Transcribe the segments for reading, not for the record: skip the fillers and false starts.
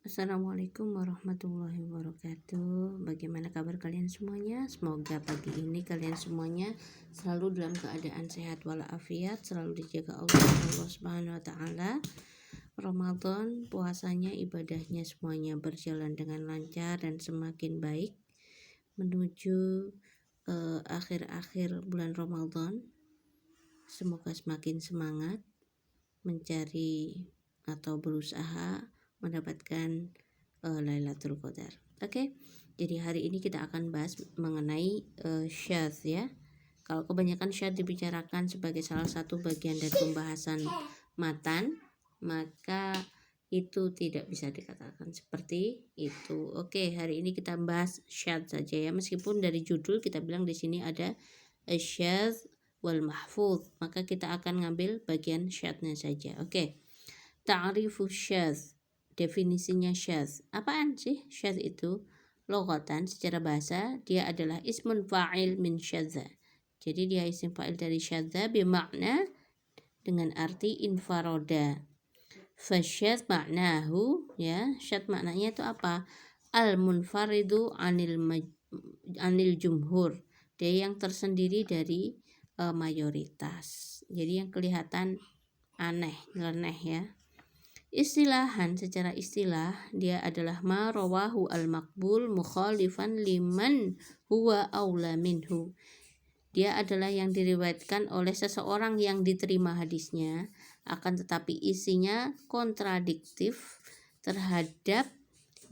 Assalamualaikum warahmatullahi wabarakatuh. Bagaimana kabar kalian semuanya? Semoga pagi ini kalian semuanya selalu dalam keadaan sehat walafiat, selalu dijaga Allah Subhanahu wa taala. Ramadan, puasanya, ibadahnya semuanya berjalan dengan lancar dan semakin baik menuju akhir-akhir bulan Ramadan. Semoga semakin semangat mencari atau berusaha mendapatkan Lailatul Qadar. Oke. Jadi hari ini kita akan bahas mengenai syadz ya. Kalau kebanyakan syadz dibicarakan sebagai salah satu bagian dari pembahasan matan, maka itu tidak bisa dikatakan seperti itu. Oke, hari ini kita bahas syadz saja ya. Meskipun dari judul kita bilang di sini ada syadz wal mahfuz, maka kita akan ngambil bagian syadznya saja. Oke. Ta'rifus syadz. Definisinya syadz. Apaan sih syadz itu? Loghatan secara bahasa dia adalah ismun fa'il min syadza. Jadi dia isim fa'il dari syadza bermakna dengan arti infaroda. Fasyadz maknahu ya, syadz maknanya itu apa? Al munfaridu anil jumhur. Dia yang tersendiri dari mayoritas. Jadi yang kelihatan aneh, nyeleneh ya. Istilahan, secara istilah dia adalah ma rawahu al-maqbul mukhalifan liman huwa aula minhu. Dia adalah yang diriwayatkan oleh seseorang yang diterima hadisnya, akan tetapi isinya kontradiktif terhadap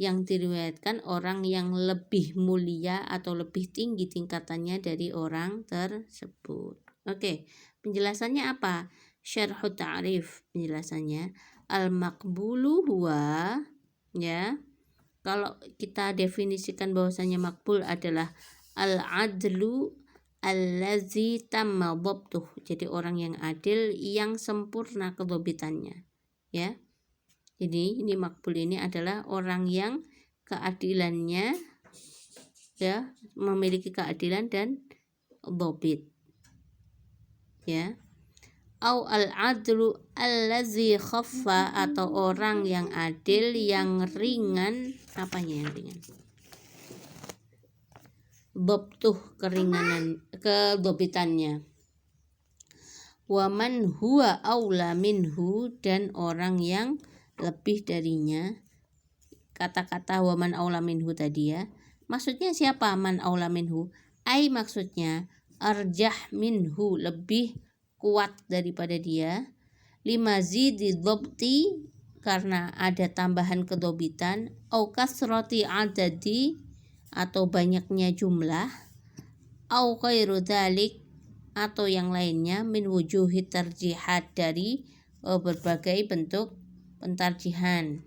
yang diriwayatkan orang yang lebih mulia atau lebih tinggi tingkatannya dari orang tersebut. Oke, penjelasannya apa? Syarhu ta'rif, penjelasannya al-maqbulu huwa ya. Kalau kita definisikan bahwasanya makbul adalah al-adlu allazi tamma dhabtuh. Jadi orang yang adil yang sempurna kedhabitannya ya. Jadi ini makbul ini adalah orang yang keadilannya ya, memiliki keadilan dan dhabit ya. Au al-adlu allazi khaffa, atau orang yang adil yang ringan. Apanya yang ringan? Dhabtuh, keringanan kedhabitannya. Wa man huwa aula minhu, dan orang yang lebih darinya. Kata-kata wa man aula minhu tadi ya, maksudnya siapa man aula minhu? Ai maksudnya arjah minhu, lebih kuat daripada dia, limazidi dhabti, karena ada tambahan kedhabitan, au kasrati adadi, atau banyaknya jumlah, au ghairu dzalik, atau yang lainnya, min wujuhi tarjihat, dari berbagai bentuk pentarjihan.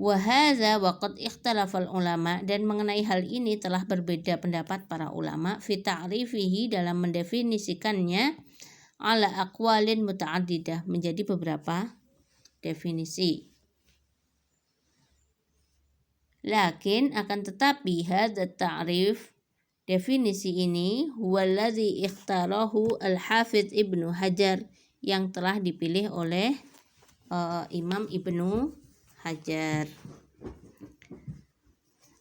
Wa hadza wa qad ikhtalafal ulama, dan mengenai hal ini telah berbeda pendapat para ulama fi ta'rifihi, dalam mendefinisikannya, ala aqwalin muta'addidah, menjadi beberapa definisi. Lakin akan tetapi hadza ta'rif, definisi ini, huwallazi ikhtarahu al-Hafidz Ibnu Hajar, yang telah dipilih oleh Imam Ibnu Hajar.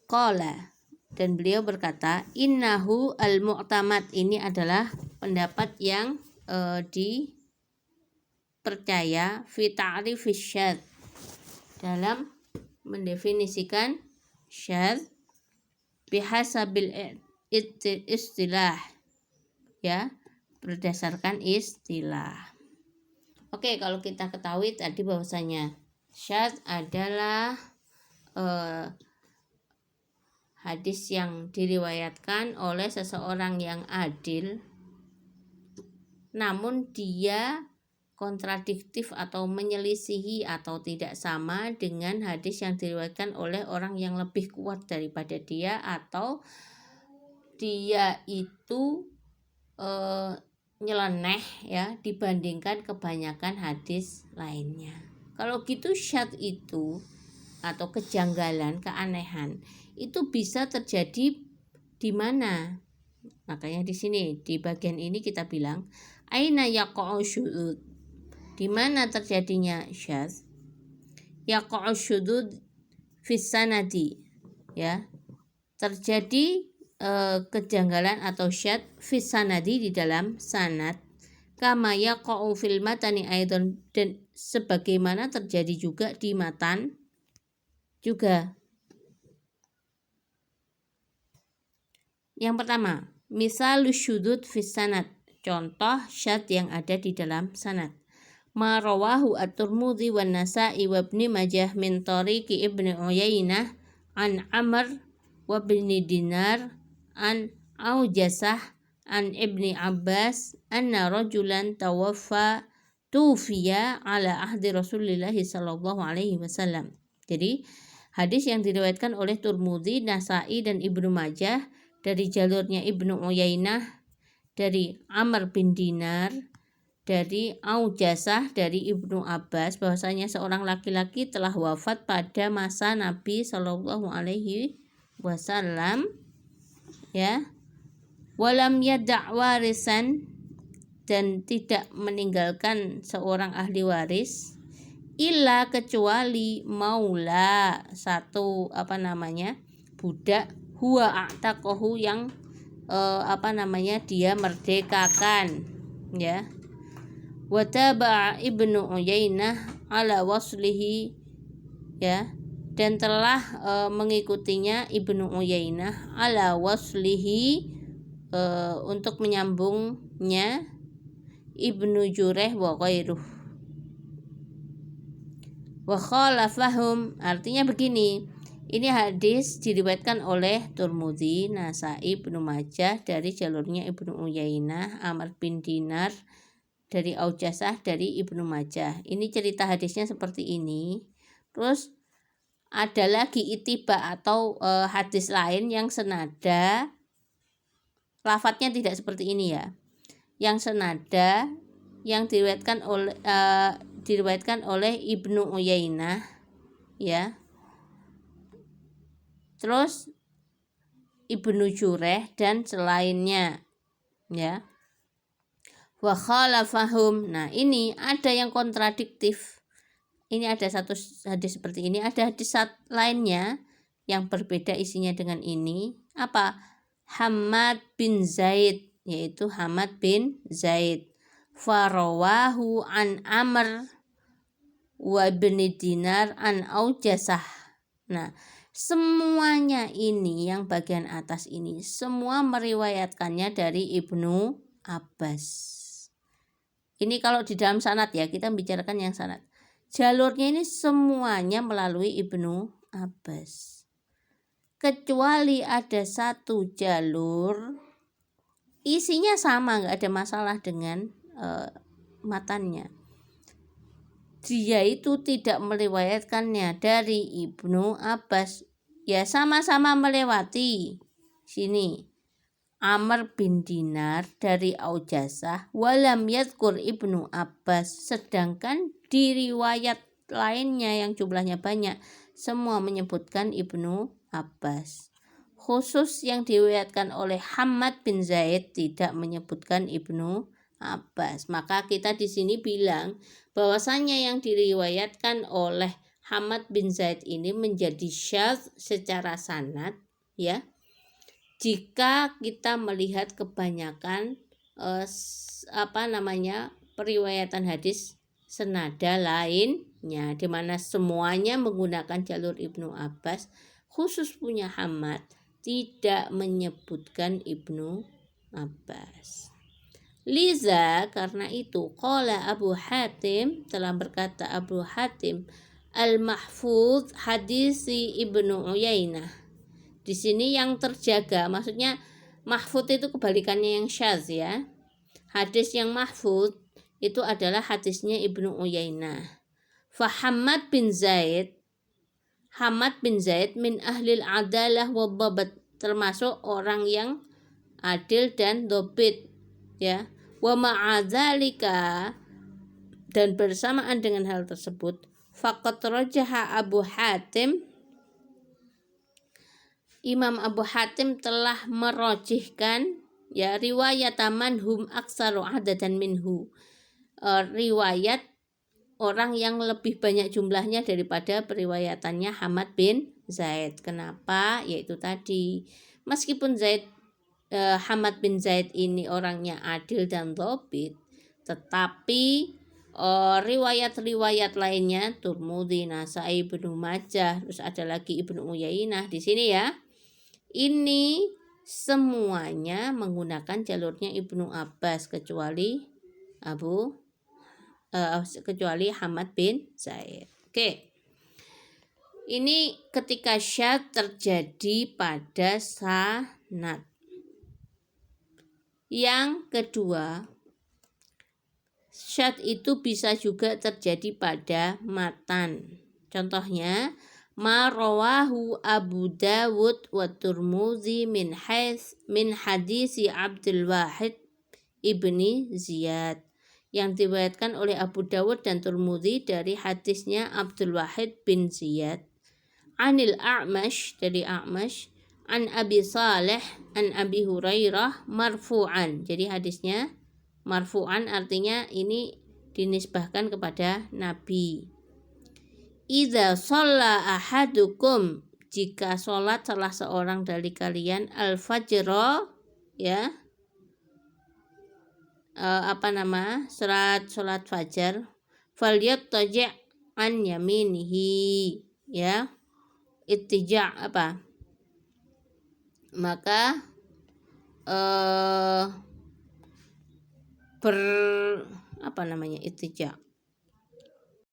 Qala, dan beliau berkata, innahu al-mu'tamad, ini adalah pendapat yang dipercaya, fi ta'rifis syadz, dalam mendefinisikan syadz, bihasabil istilah ya, berdasarkan istilah. Oke, kalau kita ketahui tadi bahwasanya syadz adalah hadis yang diriwayatkan oleh seseorang yang adil, namun dia kontradiktif atau menyelisihi atau tidak sama dengan hadis yang diriwayatkan oleh orang yang lebih kuat daripada dia, atau dia itu nyeleneh ya dibandingkan kebanyakan hadis lainnya. Kalau gitu syadz itu atau kejanggalan, keanehan itu bisa terjadi di mana? Makanya di sini di bagian ini kita bilang aina yaqa'u syudud, di mana terjadinya syadz? yaqa'u syudud fis sanadi, ya, terjadi kejanggalan atau syad fis sanadi di dalam sanad, kama yaqa'u fil matani aidan, dan sebagaimana terjadi juga di matan juga. Yang pertama, misal syudud fis sanad, contoh syad yang ada di dalam sanad. Ma rawahu at-Tirmidzi wan Nasa'i wa Ibnu Majah min tariqi Ibnu Uyainah an Amr wa Ibni Dinar an Aujasah an Ibni Abbas anna rajulan tufiya ala ahdi Rasulillah sallallahu alaihi wasallam. Jadi hadis yang diriwayatkan oleh Tirmidzi, Nasa'i dan Ibnu Majah dari jalurnya Ibnu Uyainah dari Amr bin Dinar dari Aujasah dari Ibnu Abbas bahwasanya seorang laki-laki telah wafat pada masa Nabi Shallallahu alaihi wasallam, ya, walam yada' warisan, dan tidak meninggalkan seorang ahli waris, illa kecuali maula, satu budak, huwa a'taqahu, yang dia merdekakan, ya. Wa taba'a Ibnu Uyainah ala waslihi, ya, dan telah mengikutinya Ibnu Uyainah ala waslihi, untuk menyambungnya Ibnu Jurayh wa ghairuh. Wa khalafahum, artinya begini, ini hadis diriwayatkan oleh Tirmidzi, Nasa'i, Ibnu Majah dari jalurnya Ibnu Uyainah, Amr bin Dinar dari Aujasah dari Ibnu Majah. Ini cerita hadisnya seperti ini. Terus ada lagi itiba atau hadis lain yang senada, lafadznya tidak seperti ini, ya, yang senada, yang diriwayatkan oleh Ibnu Uyainah, ya, terus Ibnu Jurayh dan selainnya, ya. Wa khalafahum. Nah, ini ada yang kontradiktif. Ini ada satu hadis seperti ini, ada hadis lainnya yang berbeda isinya dengan ini. Apa? Hamad bin Zaid, yaitu Hamad bin Zaid. Farawahu an Amr wa Ibni Dinar an Aujasah. Nah, semuanya ini yang bagian atas ini semua meriwayatkannya dari Ibnu Abbas. Ini kalau di dalam sanad, ya, kita bicarakan yang sanad. Jalurnya ini semuanya melalui Ibnu Abbas. Kecuali ada satu jalur isinya sama, nggak ada masalah dengan matannya. Dia itu tidak meriwayatkannya dari Ibnu Abbas, ya, sama-sama melewati sini. Amr bin Dinar dari Aujasah, walam yadkur Ibnu Abbas, sedangkan di riwayat lainnya yang jumlahnya banyak semua menyebutkan Ibnu Abbas. Khusus yang diriwayatkan oleh Hamad bin Zaid tidak menyebutkan Ibnu Abbas. Maka kita di sini bilang bahwasanya yang diriwayatkan oleh Hamad bin Zaid ini menjadi syadz secara sanad, ya, jika kita melihat kebanyakan periwayatan hadis senada lainnya, di mana semuanya menggunakan jalur Ibnu Abbas, khusus punya Hamad tidak menyebutkan Ibnu Abbas. Liza, karena itu, qala Abu Hatim, telah berkata Abu Hatim, al-mahfuz hadisi Ibnu Uyainah. Di sini yang terjaga, maksudnya mahfuz itu kebalikannya yang syadz, ya. Hadis yang mahfuz itu adalah hadisnya Ibnu Uyainah. Fa Hamad bin Zaid min ahlil adalah wa dhabat, termasuk orang yang adil dan dhabit, ya. Wa ma'adzalika, dan bersamaan dengan hal tersebut, faqad rajaha Abu Hatim, Imam Abu Hatim telah merojihkan, ya, riwayat manhum aksaru adadan minhu, riwayat orang yang lebih banyak jumlahnya daripada periwayatannya Hamad bin Zaid. Kenapa? Yaitu tadi, meskipun Hamad bin Zaid ini orangnya adil dan dhobit, tetapi riwayat-riwayat lainnya Turmudi, Nasai, Ibnu Majah, terus ada lagi Ibnu Uyainah di sini ya. Ini semuanya menggunakan jalurnya Ibnu Abbas kecuali Hamad bin Zaid. Oke. Ini ketika syadz terjadi pada sanad. Yang kedua, syadz itu bisa juga terjadi pada matan. Contohnya, ma rawahu Abu Dawud wa Turmuzi min hadisi Abdul Wahid ibni Ziyad, yang diriwayatkan oleh Abu Dawud dan Turmuzi dari hadisnya Abdul Wahid bin Ziyad, anil A'mash, dari A'mash, an Abi Saleh an Abi Hurairah marfu'an. Jadi hadisnya marfu'an artinya ini dinisbahkan kepada Nabi. Idza shalla ahadukum, jika sholat salah seorang dari kalian al-fajr, ya, sholat fajar, falyattaji' an yaminihi, ya, ittija' maka ittija',